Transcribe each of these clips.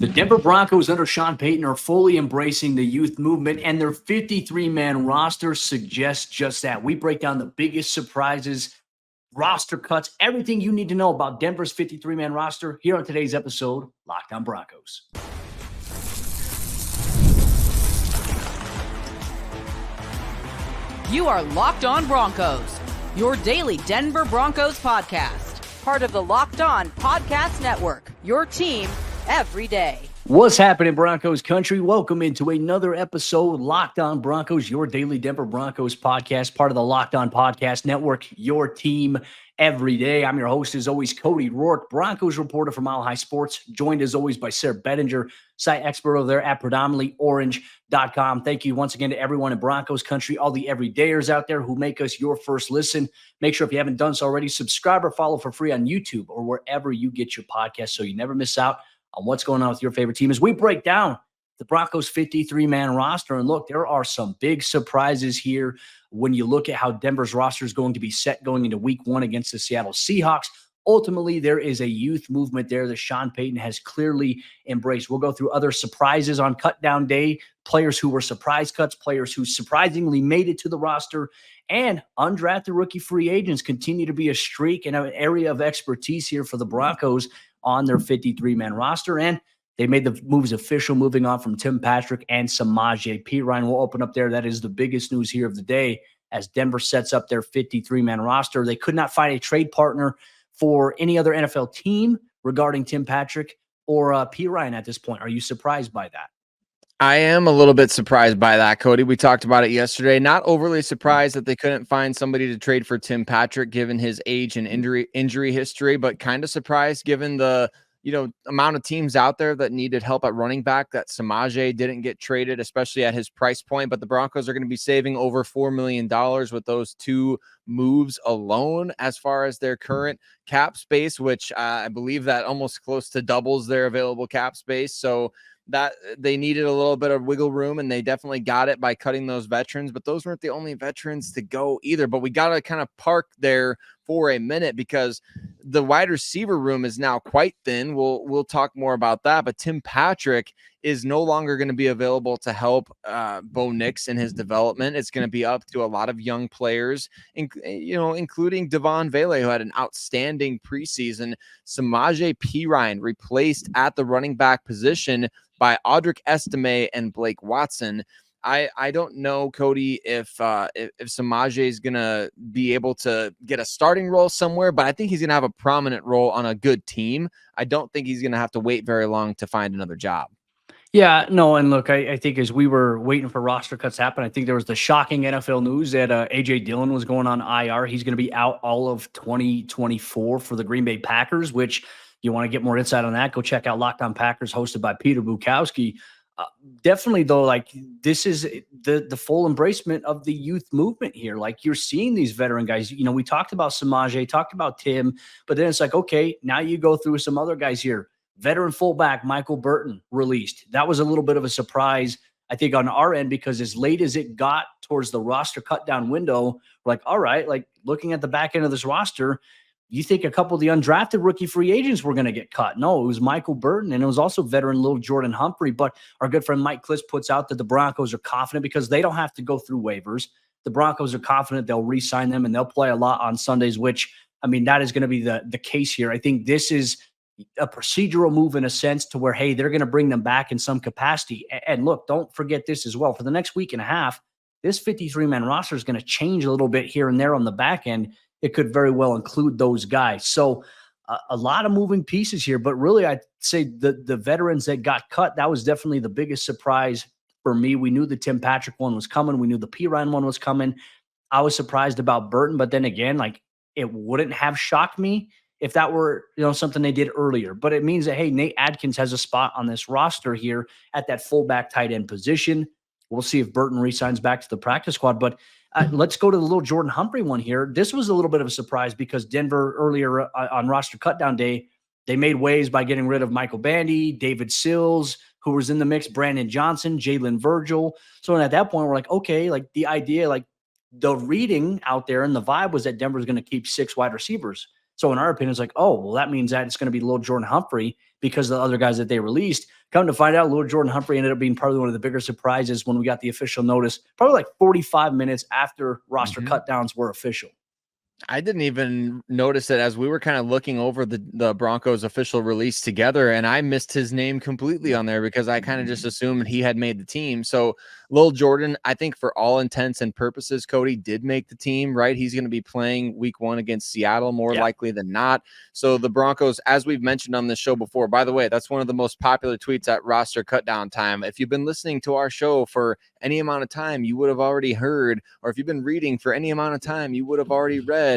The Denver Broncos under Sean Payton are fully embracing the youth movement, and their 53-man roster suggests just that. We break down the biggest surprises, roster cuts, everything you need to know about Denver's 53-man roster here on today's episode, Locked On Broncos. You are Locked On Broncos, your daily Denver Broncos podcast. Part of the Locked On Podcast Network, your team every day. What's happening, Broncos Country? Welcome into another episode, Locked On Broncos, your daily Denver Broncos podcast, part of the Locked On Podcast Network, your team every day. I'm your host, as always, Cody Roark, Broncos reporter for Mile High Sports, joined as always by Sayre Bedinger, site expert over there at predominantlyorange.com. Thank you once again to everyone in Broncos Country, all the everydayers out there who make us your first listen. Make sure if you haven't done so already, subscribe or follow for free on YouTube or wherever you get your podcast so you never miss out on what's going on with your favorite team as we break down the Broncos 53-man roster. And look, there are some big surprises here when you look at how Denver's roster is going to be set going into week one against the Seattle Seahawks. Ultimately, there is a youth movement there that Sean Payton has clearly embraced. We'll go through other surprises on cut down day, players who were surprise cuts, players who surprisingly made it to the roster, and undrafted rookie free agents continue to be a streak and an area of expertise here for the Broncos on their 53-man roster. And they made the moves official, moving on from Tim Patrick and Samaje Perine. We'll open up there. That is the biggest news here of the day as Denver sets up their 53-man roster. They could not find a trade partner for any other NFL team regarding Tim Patrick or Perine at this point. Are you surprised by that? I am a little bit surprised by that, Cody. We talked about it yesterday. Not overly surprised that they couldn't find somebody to trade for Tim Patrick given his age and injury history, but kind of surprised given the amount of teams out there that needed help at running back that Samaje didn't get traded, especially at his price point. But the Broncos are going to be saving over $4 million with those two moves alone as far as their current cap space, which I believe that almost close to doubles their available cap space. So that they needed a little bit of wiggle room, and they definitely got it by cutting those veterans, but those weren't the only veterans to go either. But we got to kind of park there for a minute because the wide receiver room is now quite thin. We'll talk more about that, but Tim Patrick is no longer going to be available to help Bo Nix in his development. It's going to be up to a lot of young players, including Devon Vele, who had an outstanding preseason. Samaje Perine replaced at the running back position by Audric Estime and Blake Watson. I don't know, Cody, if Samaje is going to be able to get a starting role somewhere, but I think he's going to have a prominent role on a good team. I don't think he's going to have to wait very long to find another job. Yeah, no, and look, I think as we were waiting for roster cuts to happen, I think there was the shocking NFL news that A.J. Dillon was going on IR. He's going to be out all of 2024 for the Green Bay Packers, which you want to get more insight on that, go check out Locked On Packers hosted by Peter Bukowski. Definitely, though, like this is the full embracement of the youth movement here. Like you're seeing these veteran guys. We talked about Samaje, talked about Tim, but then it's like, okay, now you go through some other guys here. Veteran fullback Michael Burton released. That was a little bit of a surprise, I think, on our end, because as late as it got towards the roster cut down window, we're like, all right, like looking at the back end of this roster, you think a couple of the undrafted rookie free agents were going to get cut. No, it was Michael Burton, and it was also veteran little Jordan Humphrey. But our good friend Mike Klis puts out that the Broncos are confident because they don't have to go through waivers. The Broncos are confident they'll re-sign them, and they'll play a lot on Sundays, which, I mean, that is going to be the case here. I think this is a procedural move in a sense to where, hey, they're going to bring them back in some capacity. And look, don't forget this as well. For the next week and a half, this 53-man roster is going to change a little bit here and there on the back end. It could very well include those guys. So a lot of moving pieces here, but really I'd say the veterans that got cut, that was definitely the biggest surprise for me. We knew the Tim Patrick one was coming. We knew the Perine one was coming. I was surprised about Burton, but then again, like it wouldn't have shocked me if that were, something they did earlier. But it means that, hey, Nate Adkins has a spot on this roster here at that fullback tight end position. We'll see if Burton re-signs back to the practice squad. But let's go to the little Jordan Humphrey one here. This was a little bit of a surprise because Denver earlier on roster cutdown day, they made waves by getting rid of Michael Bandy, David Sills, who was in the mix, Brandon Johnson, Jalen Virgil. So at that point, we're like, okay, like the idea, like the reading out there and the vibe was that Denver's going to keep 6 wide receivers. So in our opinion, it's like, oh, well, that means that it's going to be Lil Jordan Humphrey because of the other guys that they released. Come to find out, Lil Jordan Humphrey ended up being probably one of the bigger surprises when we got the official notice, probably like 45 minutes after roster cut downs were official. I didn't even notice it as we were kind of looking over the Broncos official release together, and I missed his name completely on there because I kind of just assumed he had made the team. So Lil Jordan, I think for all intents and purposes, Cody did make the team, right? He's going to be playing week 1 against Seattle more likely than not. So the Broncos, as we've mentioned on this show before, by the way, that's one of the most popular tweets at roster cutdown time. If you've been listening to our show for any amount of time, you would have already heard, or if you've been reading for any amount of time, you would have already read.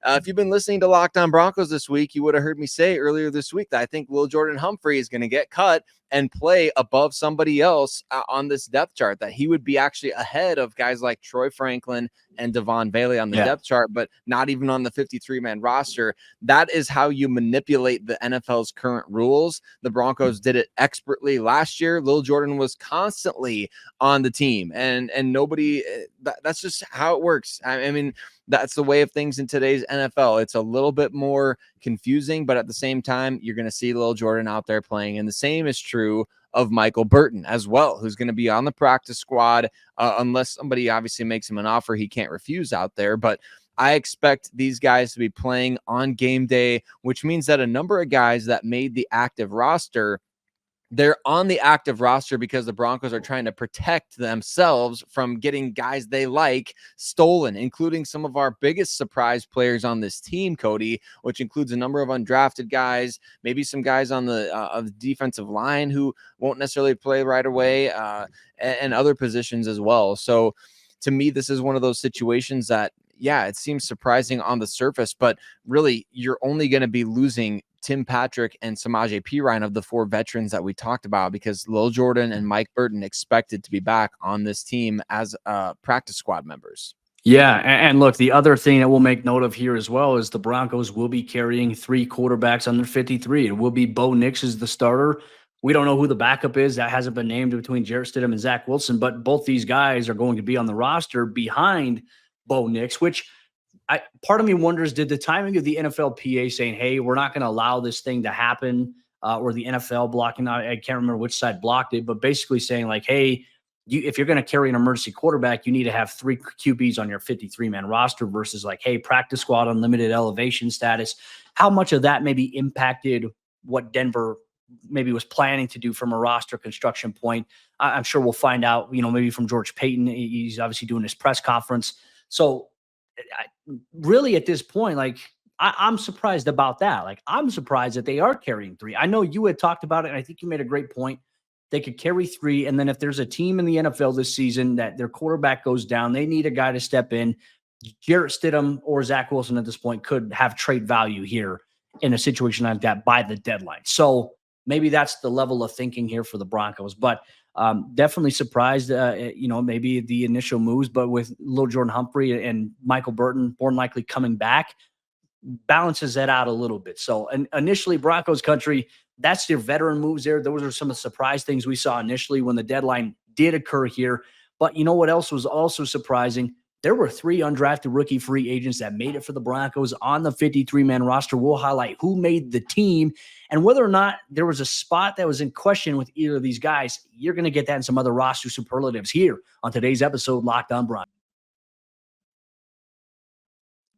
If you've been listening to Locked On Broncos this week, you would have heard me say earlier this week that I think Lil Jordan Humphrey is going to get cut and play above somebody else on this depth chart, that he would be actually ahead of guys like Troy Franklin and Devon Bailey on the depth chart, but not even on the 53-man roster. That is how you manipulate the NFL's current rules. The Broncos did it expertly last year. Lil Jordan was constantly on the team, and nobody, that's just how it works. I mean, that's the way of things in today's NFL. It's a little bit more confusing, but at the same time, you're going to see Lil Jordan out there playing. And the same is true of Michael Burton as well, who's going to be on the practice squad unless somebody obviously makes him an offer he can't refuse out there. But I expect these guys to be playing on game day, which means that a number of guys that made the active roster, they're on the active roster because the Broncos are trying to protect themselves from getting guys they like stolen, including some of our biggest surprise players on this team, Cody, which includes a number of undrafted guys, maybe some guys on the defensive line who won't necessarily play right away, and other positions as well. So to me, this is one of those situations that, yeah, it seems surprising on the surface, but really you're only going to be losing Tim Patrick and Samaje Perine of the 4 veterans that we talked about, because Lil Jordan and Mike Burton expected to be back on this team as practice squad members. Yeah, and look, the other thing that we'll make note of here as well is the Broncos will be carrying 3 quarterbacks under 53. It will be Bo Nix as the starter. We don't know who the backup is. That hasn't been named between Jarrett Stidham and Zach Wilson, but both these guys are going to be on the roster behind Bo Nix, which part of me wonders, did the timing of the NFLPA saying, hey, we're not going to allow this thing to happen, or the NFL blocking, I can't remember which side blocked it, but basically saying like, hey, if you're going to carry an emergency quarterback, you need to have 3 QBs on your 53-man roster versus like, hey, practice squad, unlimited elevation status. How much of that maybe impacted what Denver maybe was planning to do from a roster construction point? I'm sure we'll find out, maybe from George Payton. He's obviously doing his press conference. So really at this point, like I'm surprised about that. Like I'm surprised that they are carrying 3. I know you had talked about it, and I think you made a great point. They could carry 3, and then if there's a team in the NFL this season that their quarterback goes down, they need a guy to step in. Jarrett Stidham or Zach Wilson at this point could have trade value here in a situation like that by the deadline. So maybe that's the level of thinking here for the Broncos. But definitely surprised, maybe the initial moves, but with Lil Jordan Humphrey and Michael Burton more than likely coming back, balances that out a little bit. So initially, Broncos country, that's their veteran moves there. Those are some of the surprise things we saw initially when the deadline did occur here. But you know what else was also surprising? There were 3 undrafted rookie free agents that made it for the Broncos on the 53-man roster. We'll highlight who made the team and whether or not there was a spot that was in question with either of these guys. You're going to get that in some other roster superlatives here on today's episode, Locked On Broncos.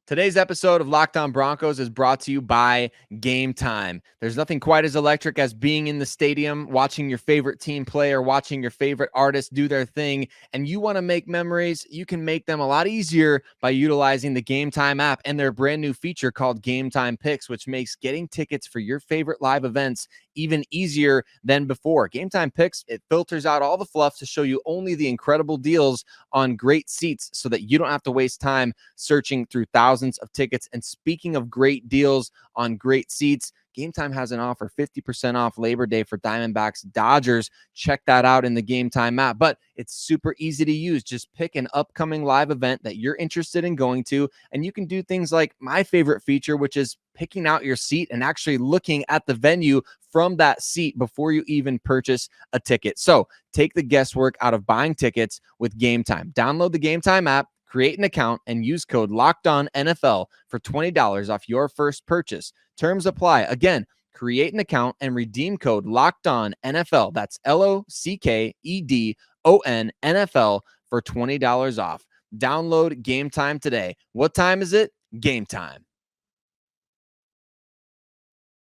Today's episode of Locked On Broncos is brought to you by Game Time. There's nothing quite as electric as being in the stadium, watching your favorite team play or watching your favorite artist do their thing, and you want to make memories. You can make them a lot easier by utilizing the Game Time app and their brand new feature called Game Time Picks, which makes getting tickets for your favorite live events even easier than before. Game Time Picks, it filters out all the fluff to show you only the incredible deals on great seats so that you don't have to waste time searching through thousands of tickets. And speaking of great deals on great seats, Game Time has an offer, 50% off Labor Day for Diamondbacks Dodgers. Check that out in the Game Time app. But it's super easy to use. Just pick an upcoming live event that you're interested in going to, and you can do things like my favorite feature, which is picking out your seat and actually looking at the venue from that seat before you even purchase a ticket. So take the guesswork out of buying tickets with Game Time. Download the Game Time app, Create an account and use code LOCKEDONNFL for $20 off your first purchase. Terms apply. Again, create an account and redeem code LOCKEDONNFL. That's LOCKEDON NFL for $20 off. Download Game Time today. What time is it? Game time.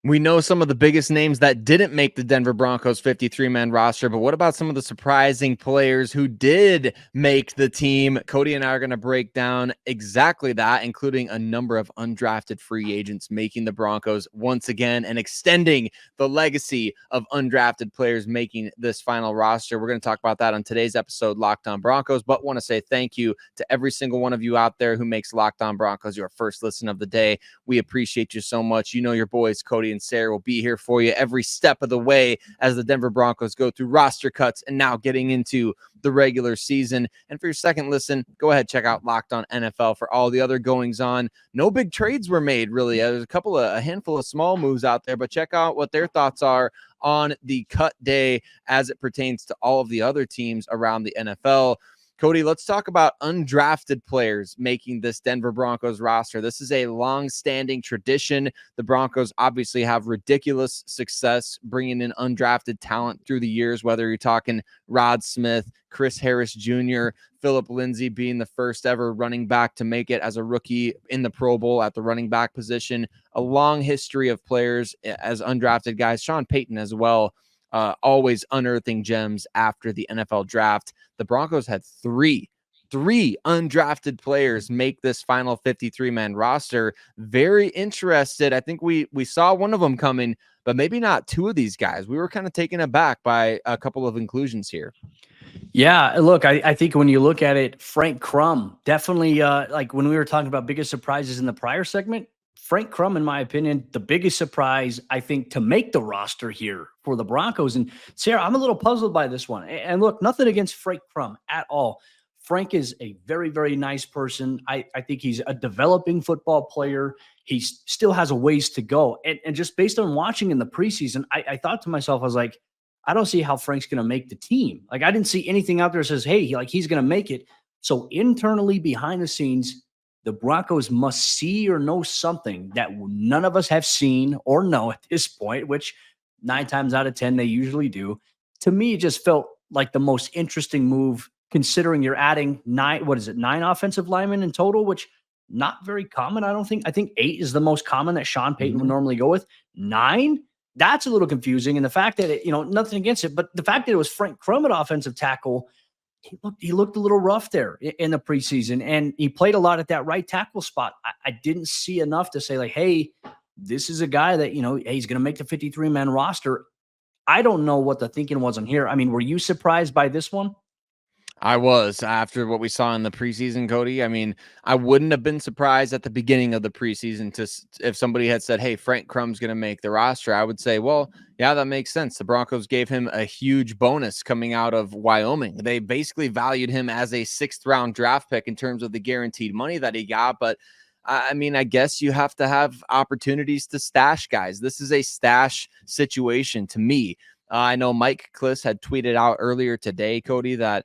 We know some of the biggest names that didn't make the Denver Broncos 53-man roster, but what about some of the surprising players who did make the team? Cody and I are going to break down exactly that, including a number of undrafted free agents making the Broncos once again and extending the legacy of undrafted players making this final roster. We're going to talk about that on today's episode, Locked On Broncos, but want to say thank you to every single one of you out there who makes Locked On Broncos your first listen of the day. We appreciate you so much. You know your boys, Cody and Sayre, will be here for you every step of the way as the Denver Broncos go through roster cuts and now getting into the regular season. And for your second listen, go ahead, check out Locked On NFL for all the other goings on. No big trades were made, really. There's a handful of small moves out there, but check out what their thoughts are on the cut day as it pertains to all of the other teams around the NFL. Cody, let's talk about undrafted players making this Denver Broncos roster. This is a long-standing tradition. The Broncos obviously have ridiculous success bringing in undrafted talent through the years, whether you're talking Rod Smith, Chris Harris Jr., Philip Lindsay being the first ever running back to make it as a rookie in the Pro Bowl at the running back position. A long history of players as undrafted guys. Sean Payton as well. Always unearthing gems after the NFL draft. The Broncos had three undrafted players make this final 53-man roster. Very interested. I think we saw one of them coming, but maybe not two of these guys. We were kind of taken aback by a couple of inclusions here. Yeah, look, I think when you look at it, Frank Crum, definitely like when we were talking about biggest surprises in the prior segment, Frank Crum, in my opinion, the biggest surprise, I think, to make the roster here for the Broncos. And Sayre, I'm a little puzzled by this one. And look, nothing against Frank Crum at all. Frank is a very, very nice person. I think he's a developing football player. He still has a ways to go. And just based on watching in the preseason, I thought to myself, I was like, I don't see how Frank's going to make the team. Like, I didn't see anything out there that says, hey, he's going to make it. So internally, behind the scenes, the Broncos must see or know something that none of us have seen or know at this point, which 9 times out of 10, they usually do. To me, it just felt like the most interesting move, considering you're adding 9 offensive linemen in total, which not very common, I don't think. I think 8 is the most common that Sean Payton would normally go with. 9? That's a little confusing. And the fact that, nothing against it, but the fact that it was Frank Crum at offensive tackle, he looked a little rough there in the preseason, and he played a lot at that right tackle spot. I didn't see enough to say, like, hey, this is a guy that, hey, he's going to make the 53-man roster. I don't know what the thinking was on here. I mean, were you surprised by this one? I was, after what we saw in the preseason, Cody. I mean, I wouldn't have been surprised at the beginning of the preseason if somebody had said, hey, Frank Crum's going to make the roster. I would say, well, yeah, that makes sense. The Broncos gave him a huge bonus coming out of Wyoming. They basically valued him as a 6th-round draft pick in terms of the guaranteed money that he got. But I mean, I guess you have to have opportunities to stash guys. This is a stash situation to me. I know Mike Kliss had tweeted out earlier today, Cody, that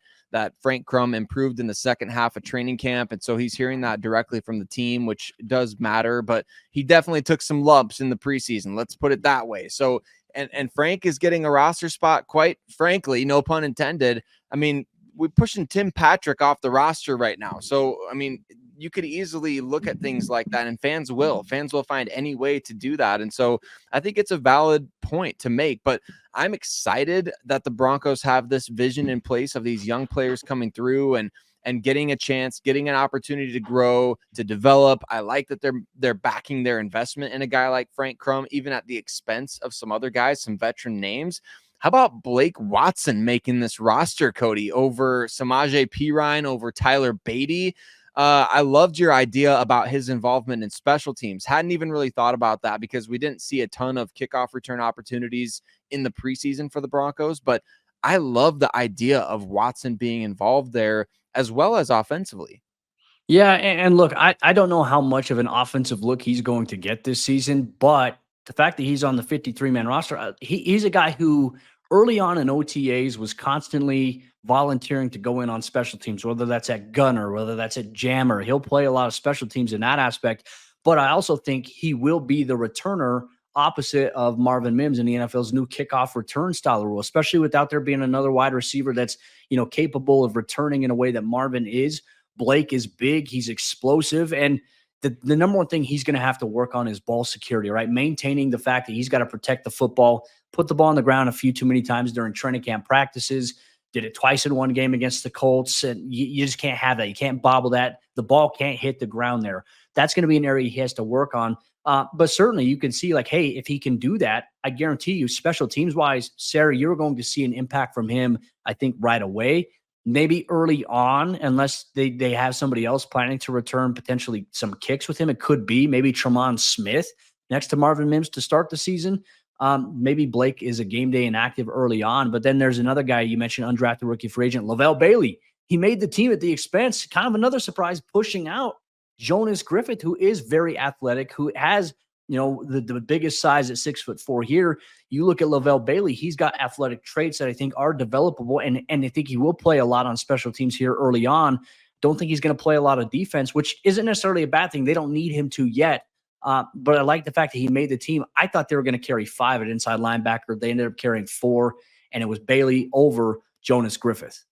Frank Crum improved in the second half of training camp. And so he's hearing that directly from the team, which does matter, but he definitely took some lumps in the preseason. Let's put it that way. So, and Frank is getting a roster spot, quite frankly, no pun intended. I mean, we're pushing Tim Patrick off the roster right now. So, I mean, you could easily look at things like that, and fans will find any way to do that. And so I think it's a valid point to make, but I'm excited that the Broncos have this vision in place of these young players coming through and getting a chance, getting an opportunity to grow, to develop. I like that they're backing their investment in a guy like Frank Crum, even at the expense of some other guys, some veteran names. How about Blake Watson making this roster, Cody, over Samaje Perine, over Tyler Beatty? I loved your idea about his involvement in special teams. Hadn't even really thought about that because we didn't see a ton of kickoff return opportunities in the preseason for the Broncos, but I love the idea of Watson being involved there as well as offensively. Yeah, and look, I don't know how much of an offensive look he's going to get this season, but the fact that he's on the 53-man roster, he's a guy who early on in OTAs was constantly volunteering to go in on special teams, whether that's at gunner, whether that's at jammer. He'll play a lot of special teams in that aspect. But I also think he will be the returner opposite of Marvin Mims in the NFL's new kickoff return style rule, especially without there being another wide receiver that's, capable of returning in a way that Marvin is. Blake is big. He's explosive. And the number one thing he's going to have to work on is ball security, right? Maintaining the fact that he's got to protect the football, put the ball on the ground a few too many times during training camp practices, did it twice in one game against the Colts. And you just can't have that. You can't bobble that. The ball can't hit the ground there. That's going to be an area he has to work on. But certainly you can see like, hey, if he can do that, I guarantee you special teams wise, Sayre, you're going to see an impact from him, I think right away, maybe early on, unless they have somebody else planning to return potentially some kicks with him. It could be maybe Tremont Smith next to Marvin Mims to start the season. Maybe Blake is a game day inactive early on, but then there's another guy you mentioned, undrafted rookie free agent, Lavelle Bailey. He made the team at the expense, kind of another surprise, pushing out Jonas Griffith, who is very athletic, who has, the biggest size at 6'4" here. You look at Lavelle Bailey, he's got athletic traits that I think are developable. And I think he will play a lot on special teams here early on. Don't think he's going to play a lot of defense, which isn't necessarily a bad thing. They don't need him to yet. But I like the fact that he made the team. I thought they were going to carry 5 at inside linebacker. They ended up carrying 4, and it was Bailey over Jonas Griffith.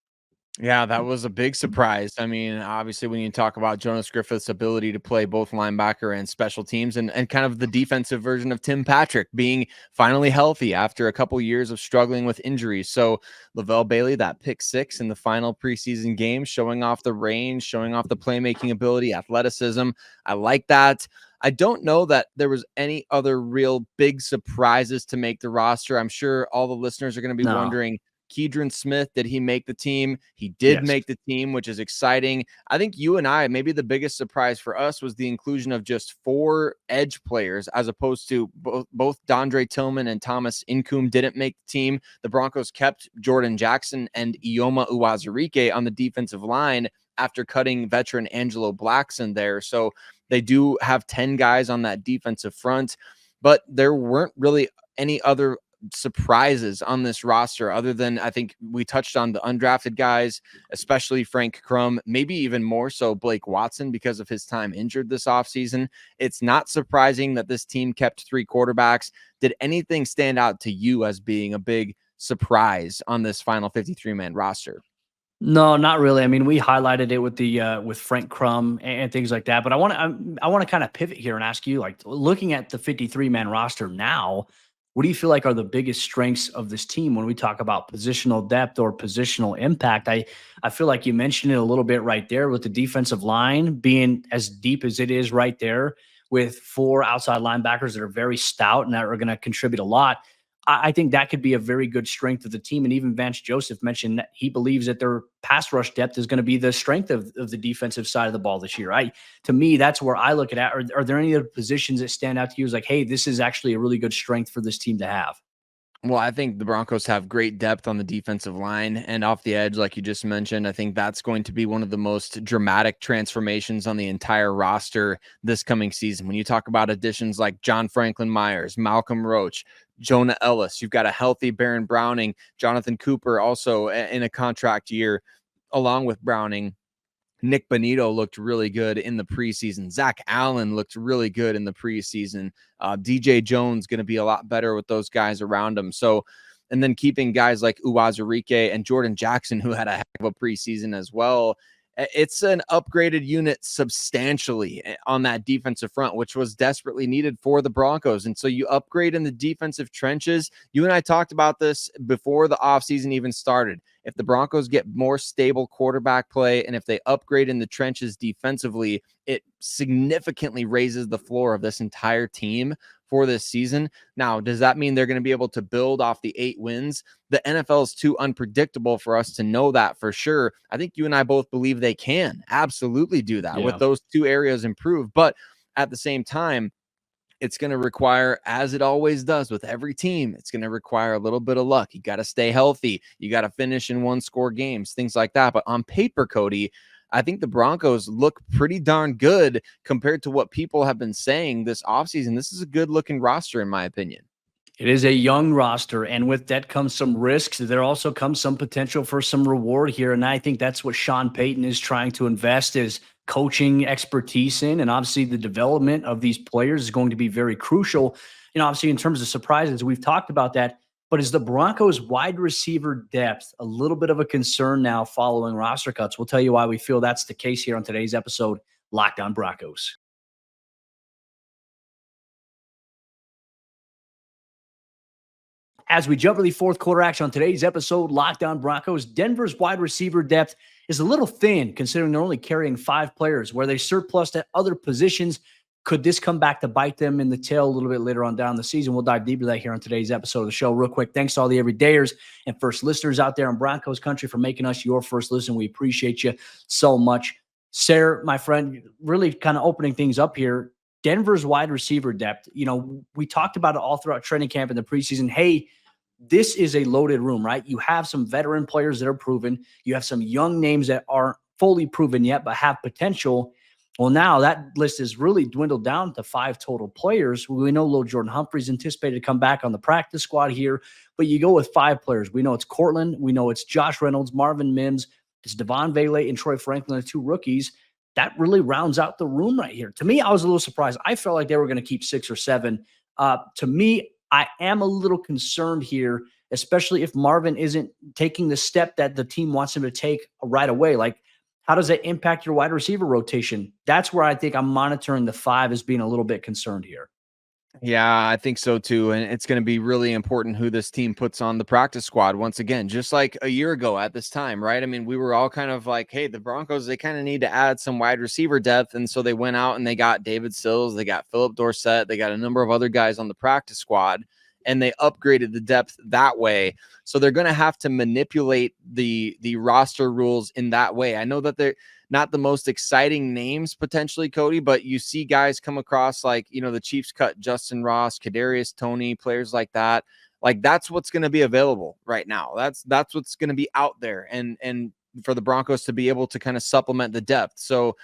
Yeah, that was a big surprise. I mean, obviously, when you talk about Jonas Griffith's ability to play both linebacker and special teams and kind of the defensive version of Tim Patrick being finally healthy after a couple years of struggling with injuries. So Lavelle Bailey, that pick 6 in the final preseason game, showing off the range, showing off the playmaking ability, athleticism. I like that. I don't know that there was any other real big surprises to make the roster. I'm sure all the listeners are going to be wondering, Keidron Smith, did he make the team? He did make the team, which is exciting. I think you and I, maybe the biggest surprise for us was the inclusion of just 4 edge players, as opposed to both Dondre Tillman and Thomas Incoom didn't make the team. The Broncos kept Jordan Jackson and Ioma Uwazurike on the defensive line after cutting veteran Angelo Blackson there. So they do have 10 guys on that defensive front, but there weren't really any other surprises on this roster other than, I think we touched on the undrafted guys, especially Frank Crum, maybe even more so Blake Watson because of his time injured this offseason. It's not surprising that this team kept 3 quarterbacks. Did anything stand out to you as being a big surprise on this final 53-man roster? No, not really. I mean, we highlighted it with the with Frank Crum and things like that. But I want to kind of pivot here and ask you, like, looking at the 53-man roster now, what do you feel like are the biggest strengths of this team when we talk about positional depth or positional impact? I feel like you mentioned it a little bit right there with the defensive line being as deep as it is right there, with 4 outside linebackers that are very stout and that are going to contribute a lot. I think that could be a very good strength of the team. And even Vance Joseph mentioned that he believes that their pass rush depth is going to be the strength of the defensive side of the ball this year. To me, that's where I look at it. Are there any other positions that stand out to you as like, hey, this is actually a really good strength for this team to have? Well, I think the Broncos have great depth on the defensive line and off the edge, like you just mentioned. I think that's going to be one of the most dramatic transformations on the entire roster this coming season. When you talk about additions like John Franklin Myers, Malcolm Roach, Jonah Ellis, you've got a healthy Baron Browning, Jonathan Cooper also in a contract year, along with Browning. Nick Bonito looked really good in the preseason. Zach Allen looked really good in the preseason. DJ Jones going to be a lot better with those guys around him. So, and then keeping guys like Uwazurike and Jordan Jackson, who had a heck of a preseason as well. It's an upgraded unit substantially on that defensive front, which was desperately needed for the Broncos. And so you upgrade in the defensive trenches. You and I talked about this before the offseason even started. If the Broncos get more stable quarterback play and if they upgrade in the trenches defensively, it significantly raises the floor of this entire team for this season. Now, does that mean they're going to be able to build off the 8 wins? The NFL is too unpredictable for us to know that for sure. I think you and I both believe they can absolutely do that with those 2 areas improved. But at the same time, it's going to require, as it always does with every team, it's going to require a little bit of luck. You got to stay healthy. You got to finish in 1-score games, things like that. But on paper, Cody, I think the Broncos look pretty darn good compared to what people have been saying this offseason. This is a good looking roster, in my opinion. It is a young roster, and with that comes some risks. There also comes some potential for some reward here, and I think that's what Sean Payton is trying to invest his coaching expertise in, and obviously the development of these players is going to be very crucial. Obviously in terms of surprises, we've talked about that, but is the Broncos wide receiver depth a little bit of a concern now following roster cuts? We'll tell you why we feel that's the case here on today's episode, Locked On Broncos. As we jump to the fourth quarter action on today's episode, Locked On Broncos, Denver's wide receiver depth is a little thin considering they're only carrying 5 players where they surplused at other positions. Could this come back to bite them in the tail a little bit later on down the season? We'll dive deeper into that here on today's episode of the show. Real quick, thanks to all the everydayers and first listeners out there in Broncos Country for making us your first listen. We appreciate you so much. Sayre, my friend, really kind of opening things up here. Denver's wide receiver depth, we talked about it all throughout training camp in the preseason. Hey, this is a loaded room, right? You have some veteran players that are proven. You have some young names that aren't fully proven yet, but have potential. Well, now that list is really dwindled down to 5 total players. We know little Jordan Humphrey's anticipated to come back on the practice squad here, but you go with 5 players. We know it's Cortland. We know it's Josh Reynolds, Marvin Mims, it's Devon Vele, and Troy Franklin, the 2 rookies. That really rounds out the room right here. To me, I was a little surprised. I felt like they were going to keep 6 or 7. To me, I am a little concerned here, especially if Marvin isn't taking the step that the team wants him to take right away. Like, how does that impact your wide receiver rotation? That's where I think I'm monitoring the 5 as being a little bit concerned here. Yeah, I think so too. And it's going to be really important who this team puts on the practice squad once again, just like a year ago at this time, right? I mean, we were all kind of like, hey, the Broncos, they kind of need to add some wide receiver depth. And so they went out and they got David Sills, they got Philip Dorsett, they got a number of other guys on the practice squad, and they upgraded the depth that way. So they're going to have to manipulate the roster rules in that way. I know that they're not the most exciting names potentially, Cody, but you see guys come across like, the Chiefs cut Justin Ross, Kadarius Toney, players like that. Like, that's what's going to be available right now. That's what's going to be out there. And for the Broncos to be able to kind of supplement the depth. So,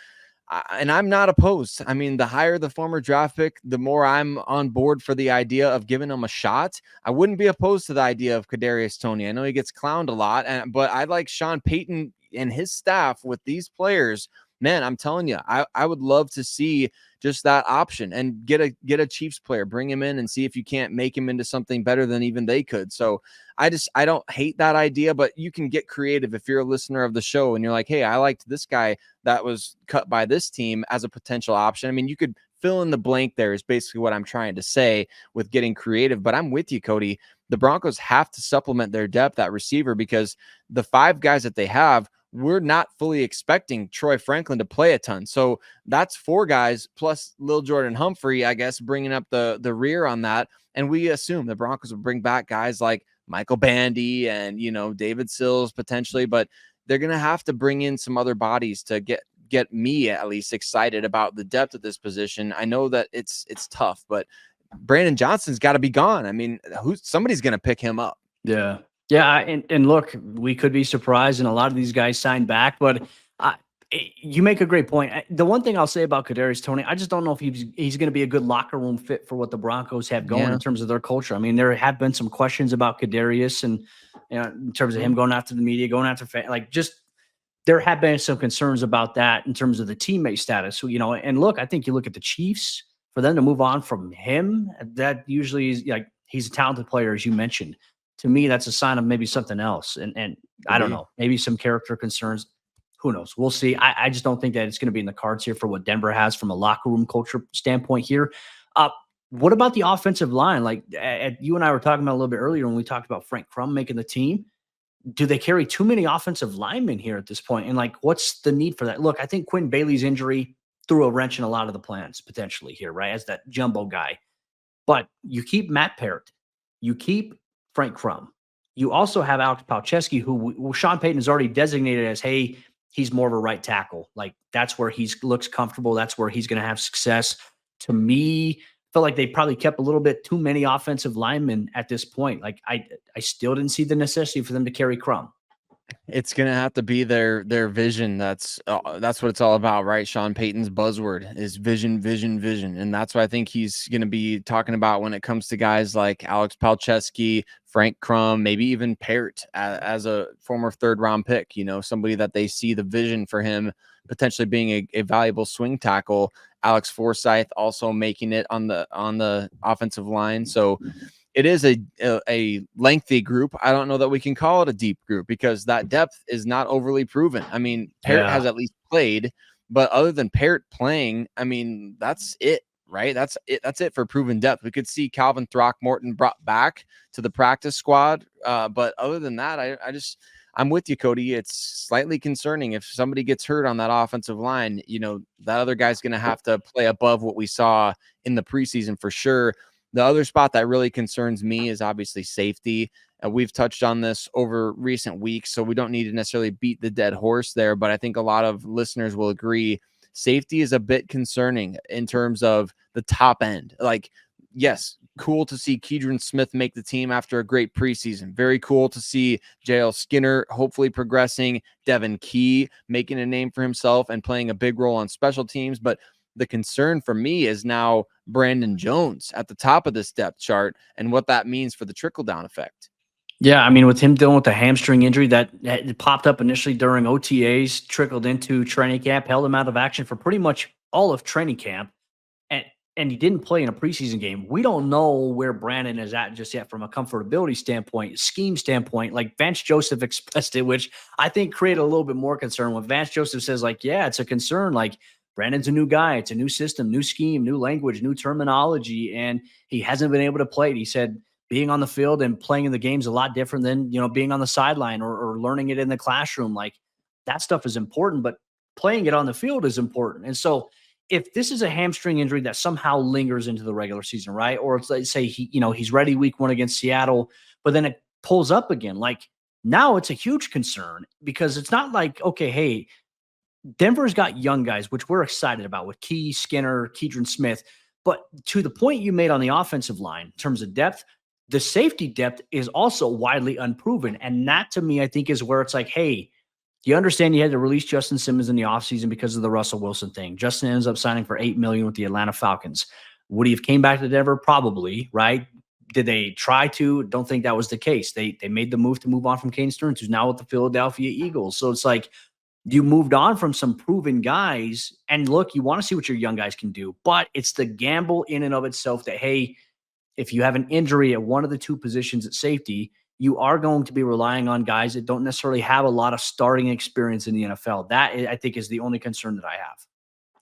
and I'm not opposed. I mean, the higher the former draft pick, the more I'm on board for the idea of giving him a shot. I wouldn't be opposed to the idea of Kadarius Toney. I know he gets clowned a lot, but I like Sean Payton and his staff with these players. Man, I'm telling you, I would love to see just that option and get a Chiefs player, bring him in and see if you can't make him into something better than even they could. So I don't hate that idea, but you can get creative if you're a listener of the show and you're like, hey, I liked this guy that was cut by this team as a potential option. I mean, you could fill in the blank there is basically what I'm trying to say with getting creative, but I'm with you, Cody. The Broncos have to supplement their depth at receiver because the 5 guys that they have, we're not fully expecting Troy Franklin to play a ton. So that's 4 guys plus Lil Jordan Humphrey, I guess, bringing up the rear on that. And we assume the Broncos will bring back guys like Michael Bandy and, David Sills potentially, but they're going to have to bring in some other bodies to get me at least excited about the depth of this position. I know that it's tough, but Brandon Johnson's got to be gone. I mean, somebody's going to pick him up. Yeah. Yeah, and look, we could be surprised, and a lot of these guys signed back, but you make a great point. The one thing I'll say about Kadarius Toney, I just don't know if he's going to be a good locker room fit for what the Broncos have going in terms of their culture. I mean, there have been some questions about Kadarius, and in terms of him going after the media, going after there have been some concerns about that in terms of the teammate status. So, and look, I think you look at the Chiefs, for them to move on from him, that usually is like he's a talented player, as you mentioned. To me, that's a sign of maybe something else. And I don't know, maybe some character concerns. Who knows? We'll see. I just don't think that it's going to be in the cards here for what Denver has from a locker room culture standpoint here. What about the offensive line? Like you and I were talking about a little bit earlier when we talked about Frank Crum making the team. Do they carry too many offensive linemen here at this point? And what's the need for that? Look, I think Quinn Bailey's injury threw a wrench in a lot of the plans potentially here, right? As that jumbo guy. But you keep Matt Parrott. You keep Frank Crum. You also have Alex Palczewski, who Sean Payton has already designated as, hey, he's more of a right tackle. Like, that's where he looks comfortable. That's where he's going to have success. To me, I felt like they probably kept a little bit too many offensive linemen at this point. Like, I still didn't see the necessity for them to carry Crum. It's gonna have to be their vision. That's what it's all about, right? Sean Payton's buzzword is vision, vision, vision, and that's what I think he's gonna be talking about when it comes to guys like Alex Palczewski, Frank Crum, maybe even Parrott as a former third-round pick. You know, somebody that they see the vision for him potentially being a valuable swing tackle. Alex Forsyth also making it on the offensive line. So it is a lengthy group. I don't know that we can call it a deep group because that depth is not overly proven. I mean, Parrott has at least played, but other than Parrott playing, I mean, that's it, right? That's it. That's it for proven depth. We could see Calvin Throckmorton brought back to the practice squad, but other than that, I'm with you, Cody. It's slightly concerning if somebody gets hurt on that offensive line. You know, that other guy's going to have to play above what we saw in the preseason for sure. The other spot that really concerns me is obviously safety. We've touched on this over recent weeks, so we don't need to necessarily beat the dead horse there, but I think a lot of listeners will agree safety is a bit concerning in terms of the top end. Like, yes, cool to see Keidron Smith make the team after a great preseason. Very cool to see JL Skinner hopefully progressing, Devin Key making a name for himself and playing a big role on special teams, but the concern for me is now Brandon Jones at the top of this depth chart and what that means for the trickle-down effect. Yeah, I mean, with him dealing with the hamstring injury that popped up initially during OTAs, trickled into training camp, held him out of action for pretty much all of training camp, and he didn't play in a preseason game. We don't know where Brandon is at just yet from a comfortability standpoint, scheme standpoint. Like Vance Joseph expressed it, which I think created a little bit more concern when Vance Joseph says, like, yeah, it's a concern. Like, Brandon's a new guy. It's a new system, new scheme, new language, new terminology, and he hasn't been able to play it. He said being on the field and playing in the game is a lot different than, being on the sideline or learning it in the classroom. Like, that stuff is important, but playing it on the field is important. And so if this is a hamstring injury that somehow lingers into the regular season, right? Or it's, let's say he's ready week 1 against Seattle, but then it pulls up again. Like, now it's a huge concern because it's not like, okay, hey, Denver's got young guys, which we're excited about with Key, Skinner, Keidron Smith. But to the point you made on the offensive line, in terms of depth, the safety depth is also widely unproven. And that, to me, I think is where it's like, hey, you understand you had to release Justin Simmons in the offseason because of the Russell Wilson thing. Justin ends up signing for $8 million with the Atlanta Falcons. Would he have came back to Denver? Probably, right? Did they try to? Don't think that was the case. They made the move to move on from Kane Stearns, who's now with the Philadelphia Eagles. So it's like, you moved on from some proven guys, and look, you want to see what your young guys can do, but it's the gamble in and of itself that, hey, if you have an injury at one of the two positions at safety, you are going to be relying on guys that don't necessarily have a lot of starting experience in the NFL. That, I think, is the only concern that I have.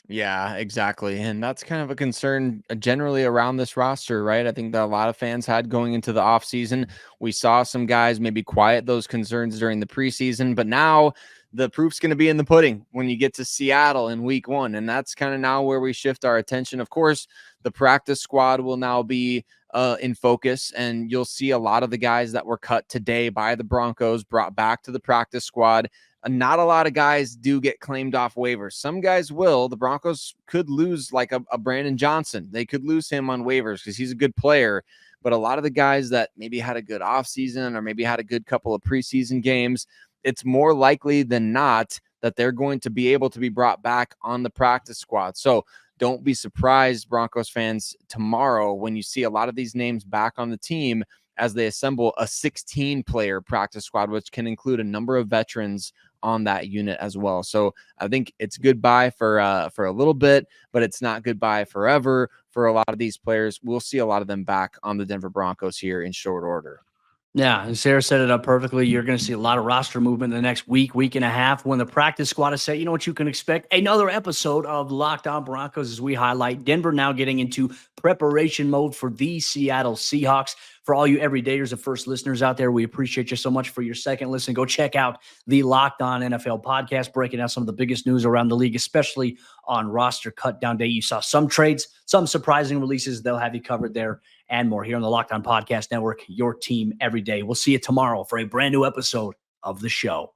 Yeah, exactly. And that's kind of a concern generally around this roster, right? I think that a lot of fans had going into the offseason. We saw some guys maybe quiet those concerns during the preseason, but now the proof's going to be in the pudding when you get to Seattle in week 1. And that's kind of now where we shift our attention. Of course, the practice squad will now be in focus, and you'll see a lot of the guys that were cut today by the Broncos brought back to the practice squad. Not a lot of guys do get claimed off waivers. Some guys will. The Broncos could lose like a Brandon Johnson. They could lose him on waivers because he's a good player. But a lot of the guys that maybe had a good offseason or maybe had a good couple of preseason games, it's more likely than not that they're going to be able to be brought back on the practice squad. So don't be surprised, Broncos fans, tomorrow when you see a lot of these names back on the team as they assemble a 16-player practice squad, which can include a number of veterans on that unit as well. So I think it's goodbye for a little bit, but it's not goodbye forever for a lot of these players. We'll see a lot of them back on the Denver Broncos here in short order. Yeah, and Sayre set it up perfectly. You're going to see a lot of roster movement in the next week, week and a half. When the practice squad is set, you know what you can expect? Another episode of Locked On Broncos as we highlight Denver now getting into preparation mode for the Seattle Seahawks. For all you everydayers and first listeners out there, we appreciate you so much for your second listen. Go check out the Locked On NFL podcast, breaking down some of the biggest news around the league, especially on roster cut down day. You saw some trades, some surprising releases. They'll have you covered there and more here on the Locked On Podcast Network, your team every day. We'll see you tomorrow for a brand new episode of the show.